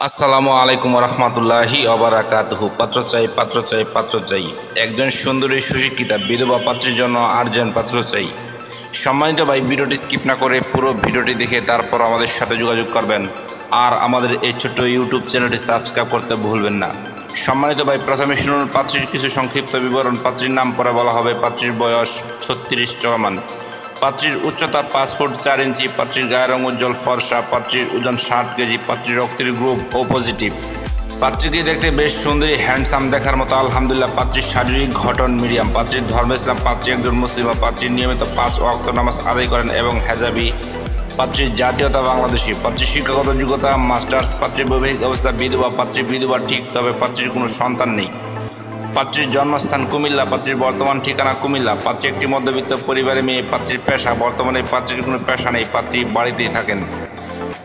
আসসালামু আলাইকুম রহমতুল্লাহি অবরাকাতুহু। পাত্র চাই, পাত্র চাই, পাত্র চাই। একজন সুন্দরী সুশিক্ষিতা বিধবা পাত্রীর জন্য আর্জেন পাত্র চাই। সম্মানিত ভাই, ভিডিওটি স্কিপ না করে পুরো ভিডিওটি দেখে তারপর আমাদের সাথে যোগাযোগ করবেন। আর আমাদের এই ছোট্ট ইউটিউব চ্যানেলটি সাবস্ক্রাইব করতে ভুলবেন না। সম্মানিত ভাই, প্রথমে শুনুন পাত্রীর কিছু সংক্ষিপ্ত বিবরণ। পাত্রীর নাম পরে বলা হবে। পাত্রীর বয়স 36 চলমান। পাত্রীর উচ্চতা 5 ফুট 4 ইঞ্চি। পাত্রীর গায়ের রং উজ্জ্বল ফর্সা। পাত্রীর ওজন 60 কেজি। পাত্রীর রক্তের গ্রুপ ও পজিটিভ। পাত্রীকে দেখতে বেশ সুন্দরী, হ্যান্ডসাম দেখার মতো আলহামদুলিল্লাহ। পাত্রীর শারীরিক গঠন মিডিয়াম। পাত্রীর ধর্ম ইসলাম। পাত্রী একজন মুসলিমা। পাত্রী নিয়মিত 5 ওয়াক্ত নামাজ আদায় করেন এবং হেজাবি। পাত্রীর জাতীয়তা বাংলাদেশি। পাত্রীর শিক্ষাগত যোগ্যতা মাস্টার্স। পাত্রীর বৈবাহিক অবস্থা বিধবা। পাত্রী বিধবা ঠিক, তবে পাত্রীর কোনো সন্তান নেই। পাত্রীর জন্মস্থান কুমিল্লা। পাত্রীর বর্তমান ঠিকানা কুমিল্লা। পাত্রী একটি মধ্যবিত্ত পরিবারের মেয়ে। পাত্রীর পেশা, বর্তমানে পাত্রীর কোনো পেশা নেই। পাত্রী বাড়িতেই থাকেন।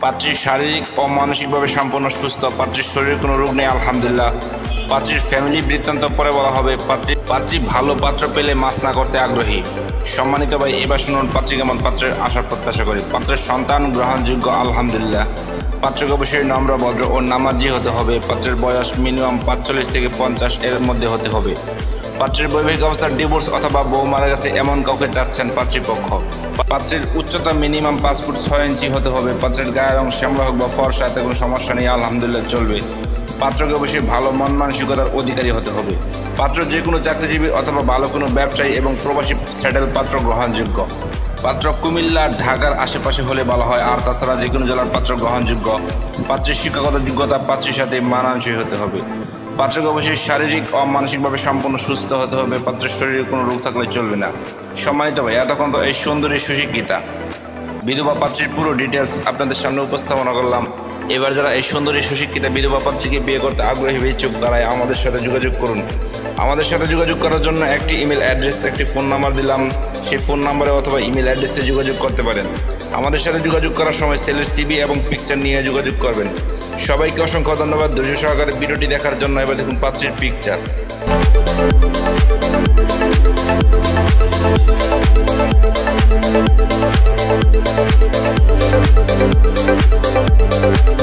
পাত্রীর শারীরিক ও মানসিকভাবে সম্পূর্ণ সুস্থ। পাত্রীর শরীরে কোনো রোগ নেই আলহামদুলিল্লাহ। পাত্রীর ফ্যামিলি বৃত্তান্ত পরে বলা হবে। পাত্রী ভালো পাত্র পেলে মাছ না করতে আগ্রহী। সম্মানিত ভাই, এবার শুনুন পাত্রী কেমন পাত্রের আশার প্রত্যাশা করি। পাত্রের সন্তান গ্রহণযোগ্য আলহামদুলিল্লাহ। পাত্রকে অবশ্যই নম্র, ভদ্র ও নামাজি হতে হবে। পাত্রের বয়স মিনিমাম 45 থেকে 50 এর মধ্যে হতে হবে। পাত্রের বৈবাহিক অবস্থার ডিভোর্স অথবা বউ মারা গেছে এমন কাউকে চাচ্ছেন পাত্রীপক্ষ। পাত্রের উচ্চতা মিনিমাম 5 ফুট 6 ইঞ্চি হতে হবে। পাত্রের গায়ের রং শ্যামলা হোক বা ফর্সা, এতে কোনো সমস্যা নেই আলহামদুলিল্লাহ, চলবে। পাত্রকে অবশ্যই ভালো মন মানসিকতার অধিকারী হতে হবে। পাত্র যে কোনো চাকরিজীবী অথবা ভালো কোনো ব্যবসায়ী এবং প্রবাসী স্যাটেল পাত্র গ্রহণযোগ্য। পাত্র কুমিল্লা ঢাকার আশেপাশে হলে বলা হয়, আর তাছাড়া যে কোনো জেলার পাত্র গ্রহণযোগ্য। পাত্রের শিক্ষাগত যোগ্যতা পাত্রীর সাথে মানানসই হতে হবে। পাত্রকে অবশ্যই শারীরিক ও মানসিকভাবে সম্পূর্ণ সুস্থ হতে হবে। পাত্রের শরীরে কোনো রোগ থাকলে চলবে না। সম্মানিত ভাই, এতক্ষণ তো এই সুন্দরী সুশিক্ষিতা বিধবা পাত্রীর পুরো ডিটেলস আপনাদের সামনে উপস্থাপনা করলাম। এবার যারা এই সুন্দরী সুশিক্ষিতা বিধবা পাত্রীকে বিয়ে করতে আগ্রহী ইচ্ছুক, তারাই আমাদের সাথে যোগাযোগ করুন। আমাদের সাথে যোগাযোগ করার জন্য একটি ইমেল অ্যাড্রেস, একটি ফোন নাম্বার দিলাম। সেই ফোন নাম্বারে অথবা ইমেল অ্যাড্রেসে যোগাযোগ করতে পারেন। আমাদের সাথে যোগাযোগ করার সময় ছেলের সিভি এবং পিকচার নিয়ে যোগাযোগ করবেন। সবাইকে অসংখ্য ধন্যবাদ ধৈর্য সহকারে ভিডিওটি দেখার জন্য। এবার দেখুন পাত্রীর পিকচার।